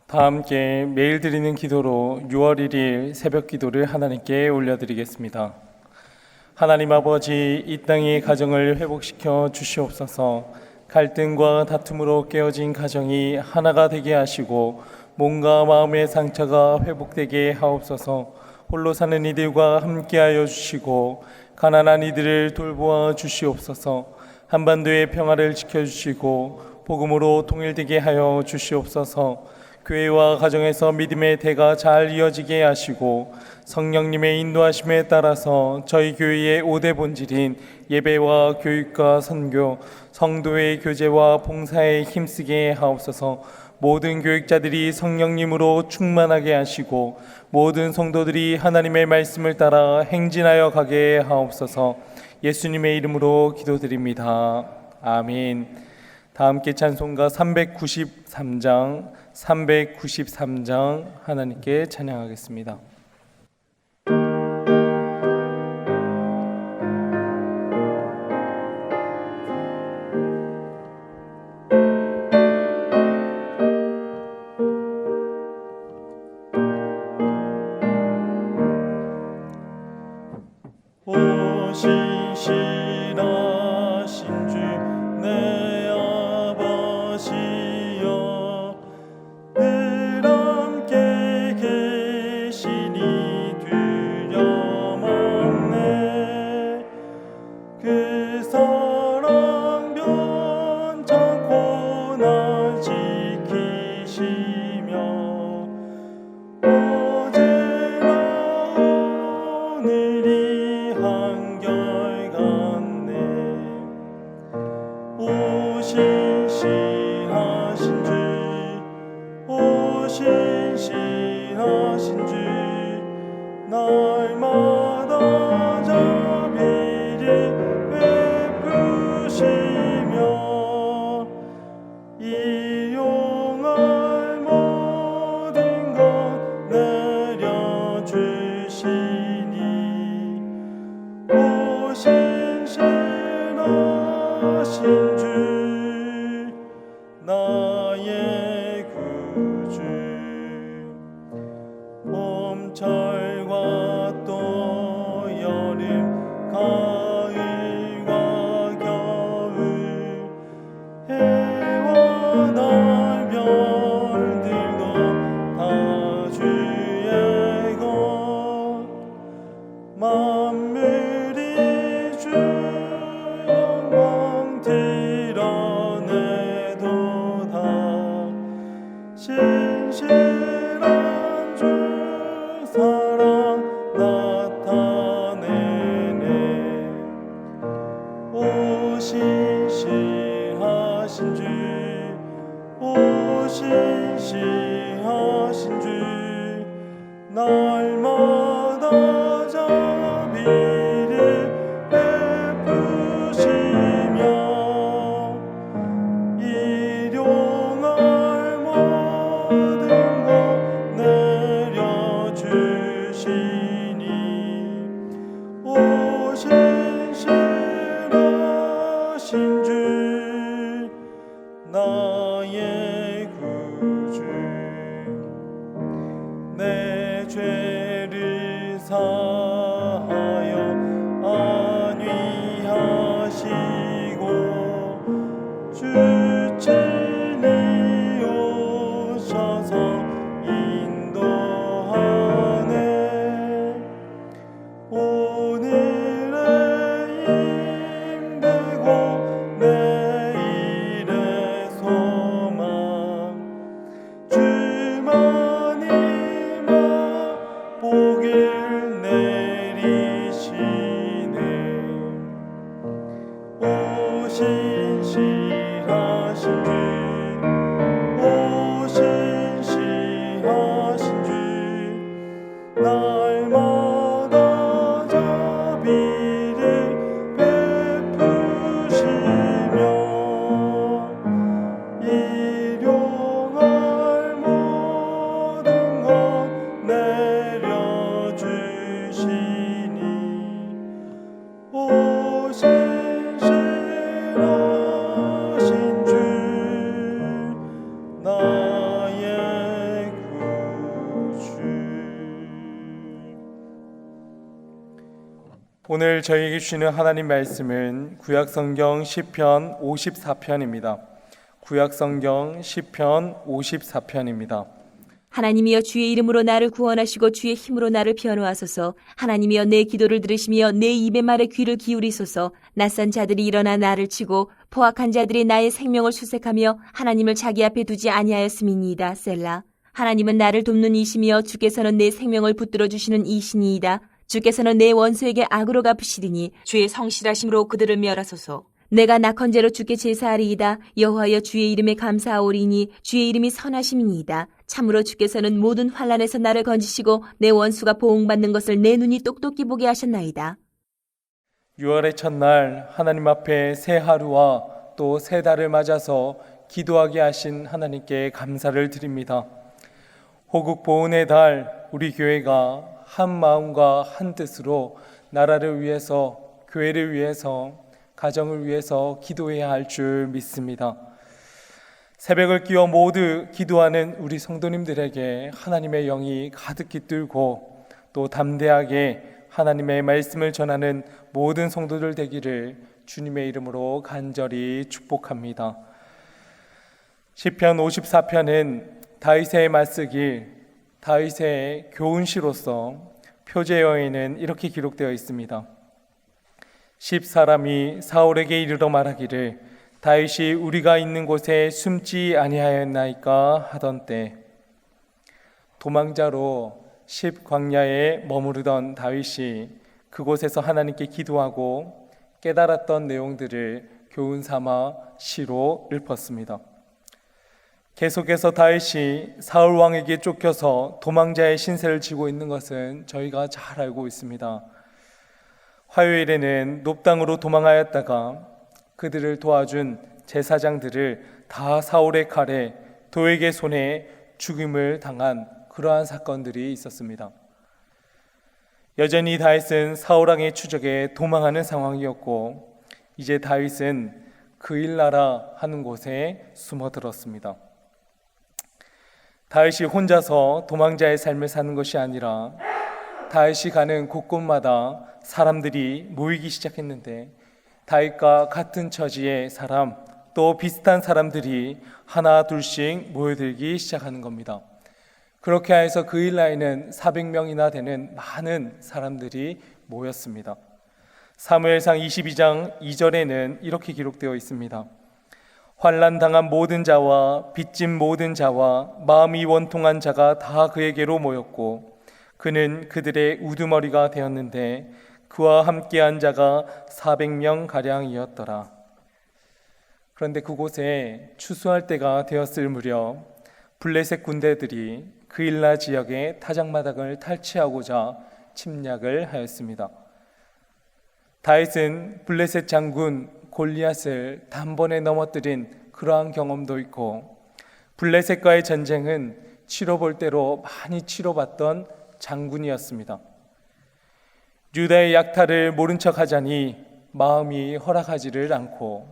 다 함께 매일 드리는 기도로 6월 1일 새벽 기도를 하나님께 올려드리겠습니다. 하나님 아버지, 이 땅의 가정을 회복시켜 주시옵소서. 갈등과 다툼으로 깨어진 가정이 하나가 되게 하시고 몸과 마음의 상처가 회복되게 하옵소서. 홀로 사는 이들과 함께하여 주시고 가난한 이들을 돌보아 주시옵소서. 한반도의 평화를 지켜주시고 복음으로 통일되게 하여 주시옵소서. 교회와 가정에서 믿음의 대가 잘 이어지게 하시고 성령님의 인도하심에 따라서 저희 교회의 5대 본질인 예배와 교육과 선교, 성도의 교제와 봉사에 힘쓰게 하옵소서. 모든 교육자들이 성령님으로 충만하게 하시고 모든 성도들이 하나님의 말씀을 따라 행진하여 가게 하옵소서. 예수님의 이름으로 기도드립니다. 아멘. 다 함께 찬송가 393장 하나님께 찬양하겠습니다. 오시신하신 주 내 아버지여, 늘 함께 계시니 두려움없네. 그 사랑 변찮고 날 지키시며 어제나 오늘이 한결같네. 오신신하신 주, 오신신하신 주, 날마다 자비를 베푸시며 일용할 모든 것 내려주시니 오신신하신 주, 나의 구주. 봄철과 또 여름, 가을과 겨울, 해와 달 별들도 다 주의 것. 만물이 주 영광 드러내도다. 신실한 주 사랑 나타내네. 오신신하신 주, 오신신하신 주, 날마다 자비를 베푸시며 일용할 모든 것 내려주시니 오신신하신 주, 나의 구주. 내 죄를 사하여 안위하시고 주 친히 오셔서 인도하네. 오늘의 힘들고 내일의 소망, 오늘 저희에게 주시는 하나님 말씀은 구약성경 시편 54편입니다. 구약성경 시편 54편입니다. 하나님이여 주의 이름으로 나를 구원하시고 주의 힘으로 나를 변호하소서. 하나님이여 내 기도를 들으시며 내 입의 말에 귀를 기울이소서. 낯선 자들이 일어나 나를 치고 포악한 자들이 나의 생명을 수색하며 하나님을 자기 앞에 두지 아니하였음이니이다. 셀라. 하나님은 나를 돕는 이시며 주께서는 내 생명을 붙들어 주시는 이시니이다. 주께서는 내 원수에게 악으로 갚으시리니 주의 성실하심으로 그들을 멸하소서. 내가 낙헌제로 주께 제사하리이다. 여호와여 주의 이름에 감사하오리니 주의 이름이 선하심이니이다. 참으로 주께서는 모든 환난에서 나를 건지시고 내 원수가 보응받는 것을 내 눈이 똑똑히 보게 하셨나이다. 6월의 첫날 하나님 앞에 새 하루와 또 새 달을 맞아서 기도하게 하신 하나님께 감사를 드립니다. 호국 보훈의 달, 우리 교회가 한 마음과 한 뜻으로 나라를 위해서, 교회를 위해서, 가정을 위해서 기도해야 할 줄 믿습니다. 새벽을 끼워 모두 기도하는 우리 성도님들에게 하나님의 영이 가득 깃들고 또 담대하게 하나님의 말씀을 전하는 모든 성도들 되기를 주님의 이름으로 간절히 축복합니다. 시편 54편은 다윗의 맞쓰기, 다윗의 교훈시로서 표제어에는 이렇게 기록되어 있습니다. 10사람이 사울에게 이르러 말하기를 다윗이 우리가 있는 곳에 숨지 아니하였나이까 하던 때, 도망자로 10광야에 머무르던 다윗이 그곳에서 하나님께 기도하고 깨달았던 내용들을 교훈 삼아 시로 읊었습니다. 계속해서 다윗이 사울 왕에게 쫓겨서 도망자의 신세를 지고 있는 것은 저희가 잘 알고 있습니다. 화요일에는 놉당으로 도망하였다가 그들을 도와준 제사장들을 다 사울의 칼에 도액의 손에 죽임을 당한 그러한 사건들이 있었습니다. 여전히 다윗은 사울 왕의 추적에 도망하는 상황이었고 이제 다윗은 그일나라 하는 곳에 숨어들었습니다. 다윗이 혼자서 도망자의 삶을 사는 것이 아니라 다윗이 가는 곳곳마다 사람들이 모이기 시작했는데 다윗과 같은 처지의 사람 또 비슷한 사람들이 하나 둘씩 모여들기 시작하는 겁니다. 그렇게 해서 그일라에는 400명이나 되는 많은 사람들이 모였습니다. 사무엘상 22장 2절에는 이렇게 기록되어 있습니다. 환난당한 모든 자와 빚진 모든 자와 마음이 원통한 자가 다 그에게로 모였고 그는 그들의 우두머리가 되었는데 그와 함께한 자가 400명 가량이었더라. 그런데 그곳에 추수할 때가 되었을 무렵 블레셋 군대들이 그일라 지역의 타작마당을 탈취하고자 침략을 하였습니다. 다윗은 블레셋 장군 골리앗을 단번에 넘어뜨린 그러한 경험도 있고 블레셋과의 전쟁은 치러볼 대로 많이 치러봤던 장군이었습니다. 유다의 약탈을 모른 척하자니 마음이 허락하지를 않고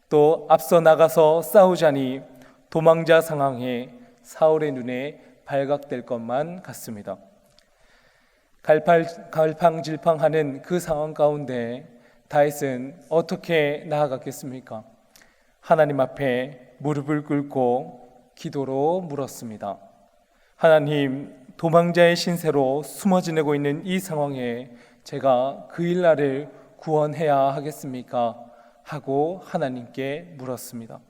또 앞서 나가서 싸우자니 도망자 상황에 사울의 눈에 발각될 것만 같습니다. 갈팡질팡하는 그 상황 가운데 다윗은 어떻게 나아갔겠습니까? 하나님 앞에 무릎을 꿇고 기도로 물었습니다. 하나님, 도망자의 신세로 숨어 지내고 있는 이 상황에 제가 그일라를 구원해야 하겠습니까? 하고 하나님께 물었습니다.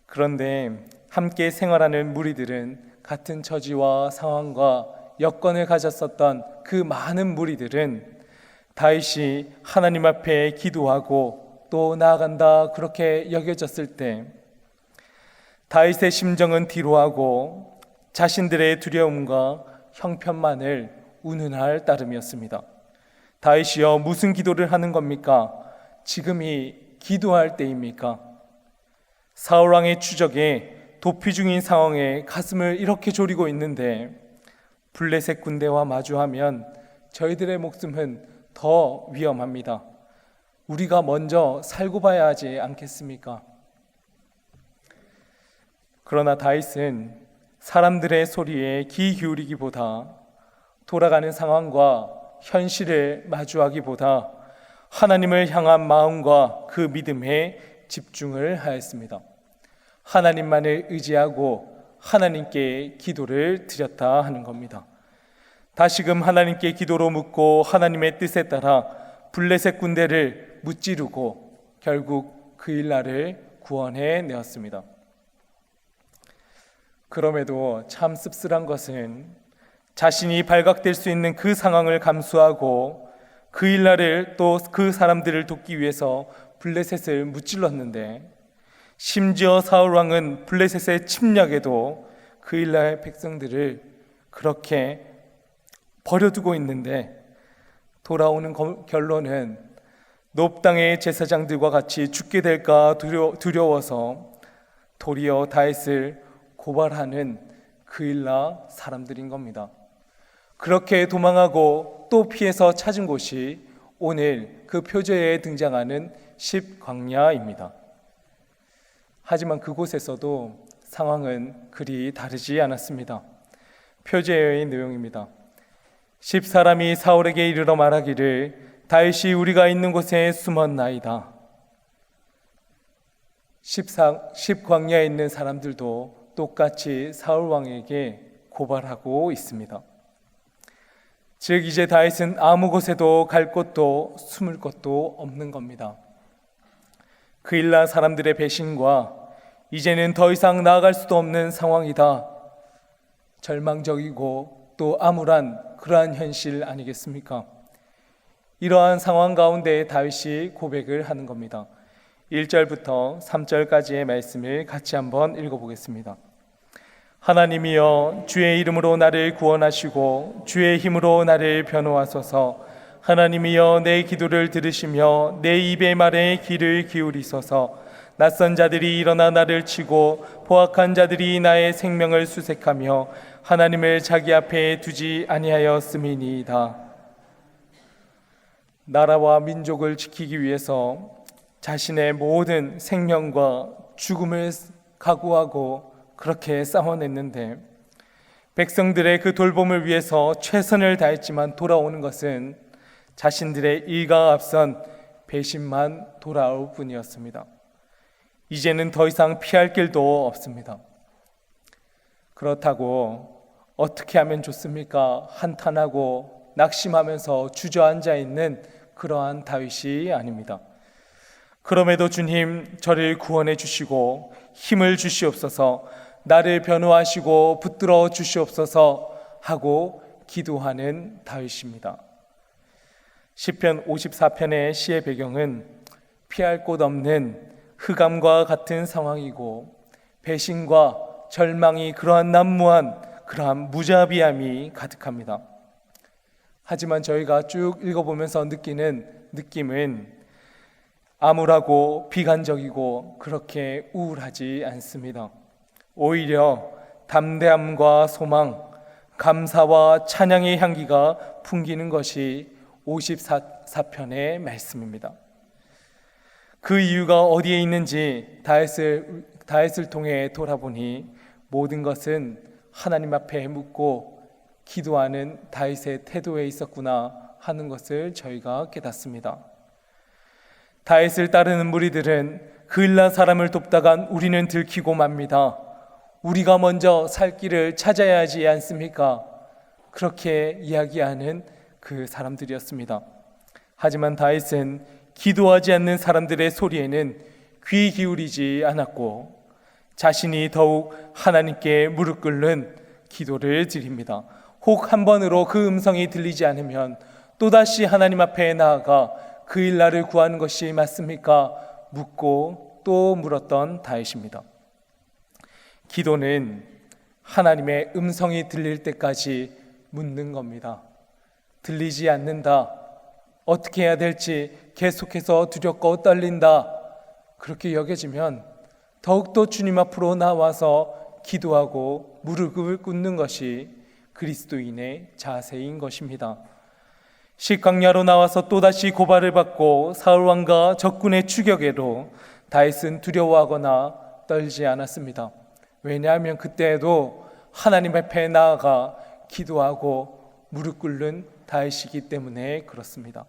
그런데 함께 생활하는 무리들은 같은 처지와 상황과 여건을 가졌었던 그 많은 무리들은 다윗이 하나님 앞에 기도하고 또 나아간다 그렇게 여겨졌을 때 다윗의 심정은 뒤로하고 자신들의 두려움과 형편만을 운운할 따름이었습니다. 다윗이여 무슨 기도를 하는 겁니까? 지금이 기도할 때입니까? 사울왕의 추적에 도피 중인 상황에 가슴을 이렇게 졸이고 있는데 블레셋 군대와 마주하면 저희들의 목숨은 더 위험합니다. 우리가 먼저 살고 봐야 하지 않겠습니까? 그러나 다윗은 사람들의 소리에 귀 기울이기보다 돌아가는 상황과 현실을 마주하기보다 하나님을 향한 마음과 그 믿음에 집중을 하였습니다. 하나님만을 의지하고 하나님께 기도를 드렸다 하는 겁니다. 다시금 하나님께 기도로 묻고 하나님의 뜻에 따라 블레셋 군대를 무찌르고 결국 그일라를 구원해 내었습니다. 그럼에도 참 씁쓸한 것은 자신이 발각될 수 있는 그 상황을 감수하고 그일라를 또 그 사람들을 돕기 위해서 블레셋을 무찔렀는데, 심지어 사울 왕은 블레셋의 침략에도 그일라의 백성들을 그렇게 버려두고 있는데, 돌아오는 결론은 높 땅의 제사장들과 같이 죽게 될까 두려워서 도리어 다윗을 고발하는 그일라 사람들인 겁니다. 그렇게 도망하고 또 피해서 찾은 곳이 오늘 그 표제에 등장하는 십광야입니다. 하지만 그곳에서도 상황은 그리 다르지 않았습니다. 표제의 내용입니다. 10사람이 사울에게 이르러 말하기를 다윗이 우리가 있는 곳에 숨었나이다. 10광야에 있는 사람들도 똑같이 사울 왕에게 고발하고 있습니다. 즉 이제 다윗은 아무 곳에도 갈 곳도 숨을 곳도 없는 겁니다. 그일라 사람들의 배신과 이제는 더 이상 나아갈 수도 없는 상황이다, 절망적이고 또 암울한 그러한 현실 아니겠습니까? 이러한 상황 가운데 다윗이 고백을 하는 겁니다. 1절부터 3절까지의 말씀을 같이 한번 읽어보겠습니다. 하나님이여, 주의 이름으로 나를 구원하시고 주의 힘으로 나를 변호하소서. 하나님이여, 내 기도를 들으시며 내 입의 말에 귀를 기울이소서. 낯선 자들이 일어나 나를 치고 포악한 자들이 나의 생명을 수색하며 하나님을 자기 앞에 두지 아니하였음이니이다. 나라와 민족을 지키기 위해서 자신의 모든 생명과 죽음을 각오하고 그렇게 싸워냈는데, 백성들의 그 돌봄을 위해서 최선을 다했지만 돌아오는 것은 자신들의 일과 앞선 배신만 돌아올 뿐이었습니다. 이제는 더 이상 피할 길도 없습니다. 그렇다고 어떻게 하면 좋습니까? 한탄하고 낙심하면서 주저앉아 있는 그러한 다윗이 아닙니다. 그럼에도 주님, 저를 구원해 주시고 힘을 주시옵소서, 나를 변호하시고 붙들어 주시옵소서 하고 기도하는 다윗입니다. 시편 54편의 시의 배경은 피할 곳 없는 흑암과 같은 상황이고 배신과 절망이 그러한 난무한 그러한 무자비함이 가득합니다. 하지만 저희가 쭉 읽어보면서 느끼는 느낌은 암울하고 비관적이고 그렇게 우울하지 않습니다. 오히려 담대함과 소망, 감사와 찬양의 향기가 풍기는 것이 54편의 말씀입니다. 그 이유가 어디에 있는지 다윗을 통해 돌아보니 모든 것은 하나님 앞에 묻고 기도하는 다윗의 태도에 있었구나 하는 것을 저희가 깨닫습니다. 다윗을 따르는 무리들은 그일라 사람을 돕다간 우리는 들키고 맙니다. 우리가 먼저 살 길을 찾아야 하지 않습니까? 그렇게 이야기하는 그 사람들이었습니다. 하지만 다윗은 기도하지 않는 사람들의 소리에는 귀 기울이지 않았고 자신이 더욱 하나님께 무릎 꿇는 기도를 드립니다. 혹 한 번으로 그 음성이 들리지 않으면 또다시 하나님 앞에 나아가 그일라를 구하는 것이 맞습니까? 묻고 또 물었던 다윗입니다. 기도는 하나님의 음성이 들릴 때까지 묻는 겁니다. 들리지 않는다, 어떻게 해야 될지 계속해서 두렵고 떨린다, 그렇게 여겨지면 더욱더 주님 앞으로 나와서 기도하고 무릎을 꿇는 것이 그리스도인의 자세인 것입니다. 십광야로 나와서 또다시 고발을 받고 사울왕과 적군의 추격에도 다윗은 두려워하거나 떨지 않았습니다. 왜냐하면 그때에도 하나님 앞에 나아가 기도하고 무릎 꿇는 다윗이기 때문에 그렇습니다.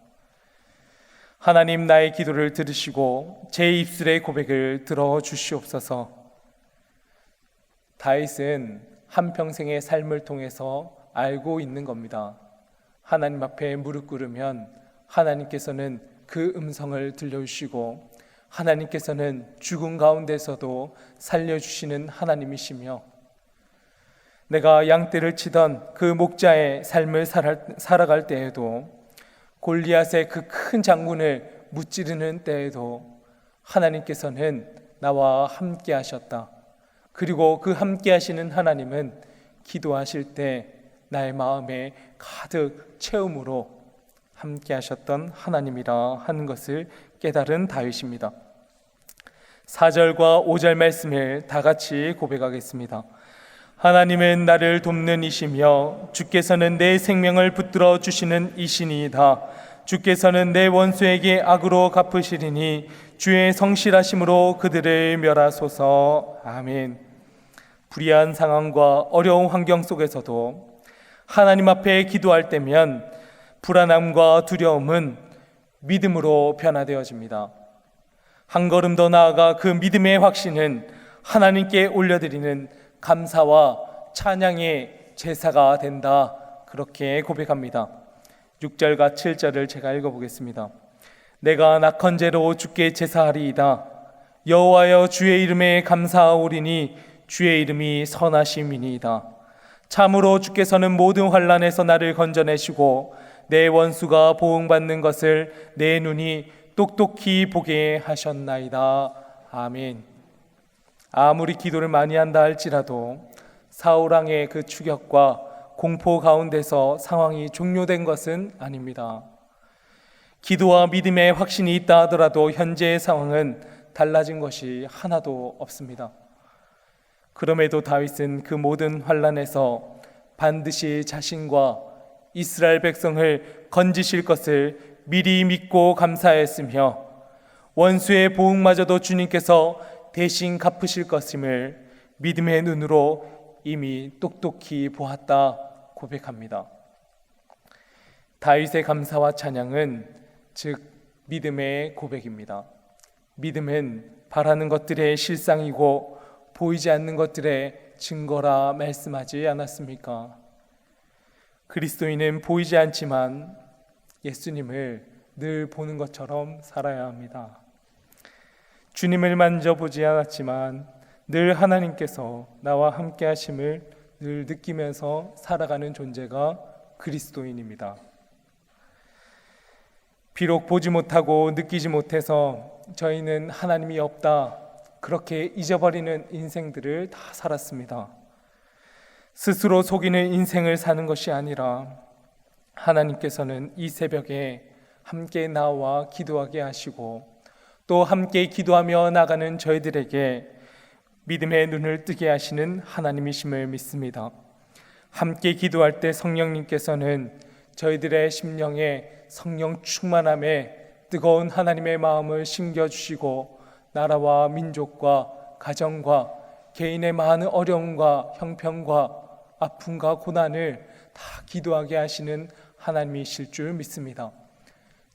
하나님, 나의 기도를 들으시고 제 입술의 고백을 들어주시옵소서. 다윗은 한평생의 삶을 통해서 알고 있는 겁니다. 하나님 앞에 무릎 꿇으면 하나님께서는 그 음성을 들려주시고 하나님께서는 죽음 가운데서도 살려주시는 하나님이시며, 내가 양떼를 치던 그 목자의 삶을 살아갈 때에도, 골리앗의 그 큰 장군을 무찌르는 때에도 하나님께서는 나와 함께 하셨다. 그리고 그 함께 하시는 하나님은 기도하실 때 나의 마음에 가득 채움으로 함께 하셨던 하나님이라 하는 것을 깨달은 다윗입니다. 4절과 5절 말씀을 다 같이 고백하겠습니다. 하나님은 나를 돕는 이시며 주께서는 내 생명을 붙들어 주시는 이시니이다. 주께서는 내 원수에게 악으로 갚으시리니 주의 성실하심으로 그들을 멸하소서. 아멘. 불의한 상황과 어려운 환경 속에서도 하나님 앞에 기도할 때면 불안함과 두려움은 믿음으로 변화되어집니다. 한 걸음 더 나아가 그 믿음의 확신은 하나님께 올려드리는 감사와 찬양의 제사가 된다. 그렇게 고백합니다. 6절과 7절을 제가 읽어보겠습니다. 내가 낙헌제로 주께 제사하리이다. 여호와여, 주의 이름에 감사하오리니 주의 이름이 선하심이니이다. 참으로 주께서는 모든 환난에서 나를 건져내시고 내 원수가 보응받는 것을 내 눈이 똑똑히 보게 하셨나이다. 아멘. 아무리 기도를 많이 한다 할지라도 사울 왕의 그 추격과 공포 가운데서 상황이 종료된 것은 아닙니다. 기도와 믿음의 확신이 있다 하더라도 현재의 상황은 달라진 것이 하나도 없습니다. 그럼에도 다윗은 그 모든 환난에서 반드시 자신과 이스라엘 백성을 건지실 것을 미리 믿고 감사했으며, 원수의 보응마저도 주님께서 대신 갚으실 것임을 믿음의 눈으로 이미 똑똑히 보았다 고백합니다. 다윗의 감사와 찬양은 즉 믿음의 고백입니다. 믿음은 바라는 것들의 실상이고 보이지 않는 것들의 증거라 말씀하지 않았습니까? 그리스도인은 보이지 않지만 예수님을 늘 보는 것처럼 살아야 합니다. 주님을 만져보지 않았지만 늘 하나님께서 나와 함께 하심을 늘 느끼면서 살아가는 존재가 그리스도인입니다. 비록 보지 못하고 느끼지 못해서 저희는 하나님이 없다, 그렇게 잊어버리는 인생들을 다 살았습니다. 스스로 속이는 인생을 사는 것이 아니라 하나님께서는 이 새벽에 함께 나와 기도하게 하시고 또 함께 기도하며 나가는 저희들에게 믿음의 눈을 뜨게 하시는 하나님이심을 믿습니다. 함께 기도할 때 성령님께서는 저희들의 심령에 성령 충만함에 뜨거운 하나님의 마음을 심겨주시고 나라와 민족과 가정과 개인의 많은 어려움과 형편과 아픔과 고난을 다 기도하게 하시는 하나님이실 줄 믿습니다.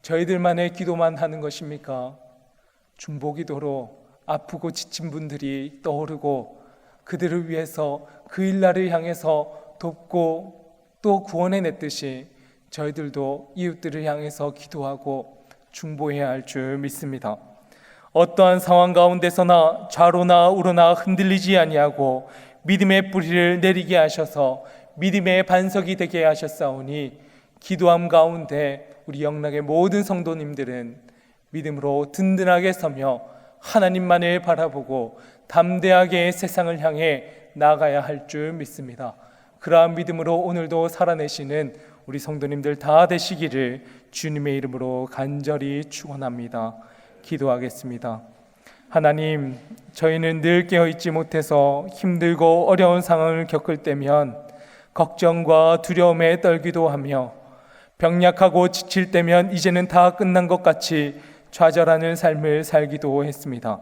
저희들만의 기도만 하는 것입니까? 중보기도로 아프고 지친 분들이 떠오르고 그들을 위해서 그 일날을 향해서 돕고 또 구원해냈듯이 저희들도 이웃들을 향해서 기도하고 중보해야 할 줄 믿습니다. 어떠한 상황 가운데서나 좌로나 우로나 흔들리지 아니하고 믿음의 뿌리를 내리게 하셔서 믿음의 반석이 되게 하셨사오니 기도함 가운데 우리 영락의 모든 성도님들은 믿음으로 든든하게 서며 하나님만을 바라보고 담대하게 세상을 향해 나가야 할 줄 믿습니다. 그러한 믿음으로 오늘도 살아내시는 우리 성도님들 다 되시기를 주님의 이름으로 간절히 축원합니다. 기도하겠습니다. 하나님, 저희는 늘 깨어있지 못해서 힘들고 어려운 상황을 겪을 때면 걱정과 두려움에 떨기도 하며 병약하고 지칠 때면 이제는 다 끝난 것 같이 좌절하는 삶을 살기도 했습니다.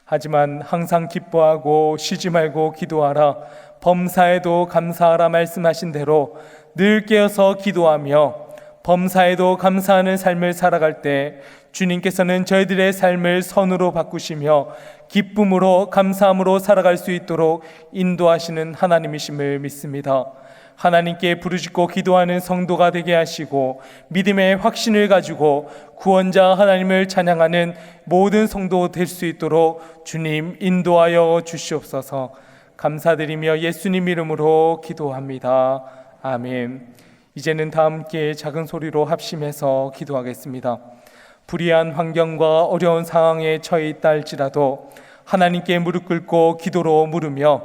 하지만 항상 기뻐하고 쉬지 말고 기도하라, 범사에도 감사하라 말씀하신 대로 늘 깨어서 기도하며 범사에도 감사하는 삶을 살아갈 때 주님께서는 저희들의 삶을 선으로 바꾸시며 기쁨으로 감사함으로 살아갈 수 있도록 인도하시는 하나님이심을 믿습니다. 하나님께 부르짖고 기도하는 성도가 되게 하시고 믿음의 확신을 가지고 구원자 하나님을 찬양하는 모든 성도 될 수 있도록 주님 인도하여 주시옵소서. 감사드리며 예수님 이름으로 기도합니다. 아멘. 이제는 다 함께 작은 소리로 합심해서 기도하겠습니다. 불의한 환경과 어려운 상황에 처해 있다 할지라도 하나님께 무릎 꿇고 기도로 물으며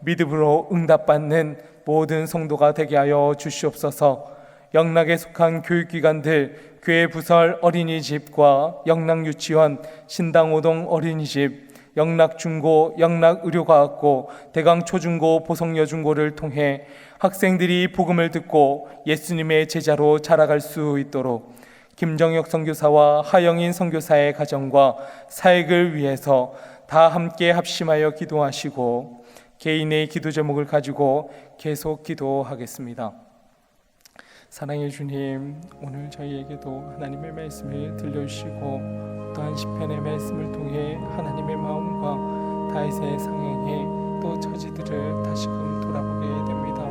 믿음으로 응답받는 모든 성도가 되게 하여 주시옵소서. 영락에 속한 교육기관들, 교회 부설 어린이집과 영락유치원, 신당오동 어린이집, 영락중고, 영락의료과학고, 대강초중고, 보성여중고를 통해 학생들이 복음을 듣고 예수님의 제자로 자라갈 수 있도록 김정혁 선교사와 하영인 선교사의 가정과 사역을 위해서 다 함께 합심하여 기도하시고 개인의 기도 제목을 가지고 계속 기도하겠습니다. 사랑의 주님, 오늘 저희에게도 하나님의 말씀을 들려주시고 또한 시편의 말씀을 통해 하나님의 마음과 다윗의 상행에 또 처지들을 다시금 돌아보게 됩니다.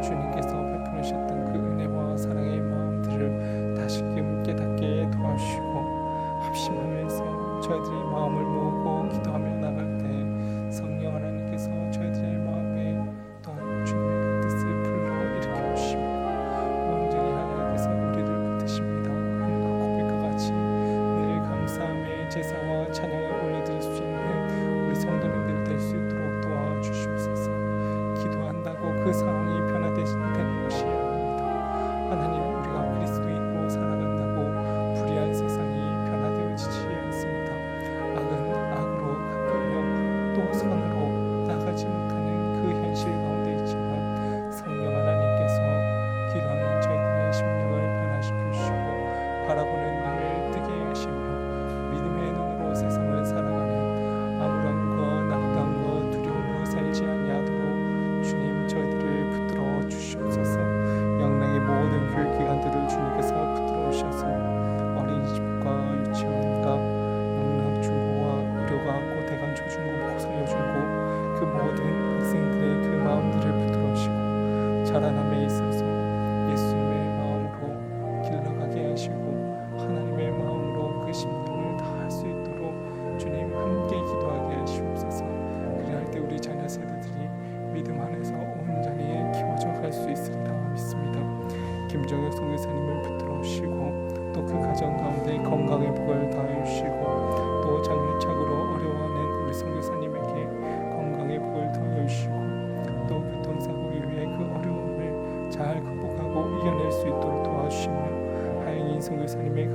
주님께서 베풀으셨던 그 은혜와 사랑의 마음들을 다시금 깨닫게 도와주시고 합심하면서 저희들의 마음을 모으고 기도하며 나갈 때 성령 하나님께서 저희들의 마음에 또한 주님의 그 뜻을 불러일으켜 주시고 온전히 하나님께서 우리를 붙드십니다. 하늘과 고백과 같이 늘 감사함의 제사와 찬양을 올려드릴 수 있는 우리 성도님들 될 수 있도록 도와주시옵소서. 기도한다고 그 상황이 변화되는 것이 아닙니다. 하나님, 우리가 그리스도인으로 살아간다고 불의한 세상이 변화되어지지 않습니다. 악은 악으로 갚으며 또 선으로 나가지 못하는 그 현실 가운데 있지만 성령 하나님께서 기도하는 저희들의 심령을 변화시켜 주시고 바라보는 눈을 뜨게 하시며 믿음의 눈으로 세상을 살아가면 아무런과 낙담과 두려움으로 살지 아니하도록 주님 저희들을 붙들어 주시옵소서. 영락의 모든 교육기관들을 주님께서 붙들어 오셔서 어린이집과 유치원과 영락중고와 의료과학고, 대강초중고, 보성여중고 그 모든 학생들의 그 마음들을 붙들어 오시고 자라남에 있어서 예수님의 마음으로 길러가게 하시고 하나님의 마음으로 그 심령을 다할 수 있도록 주님 함께 기도하게 하시옵소서. 그리할 때 우리 자녀 세대들이 믿음 안에서 온전히 키워져 갈 수 있으리라 믿습니다. 김정혁 선교사님을 붙들어 주시고 또 그 가정 가운데 건강의 복을 다해 주시고 또 장유착으로 어려워하는 우리 선교사님에게 건강의 복을 더해 주시고 또 교통사고 이후에 그 어려움을 잘 극복하고 이겨낼 수 있도록 도와주시며 하영인 선교사님의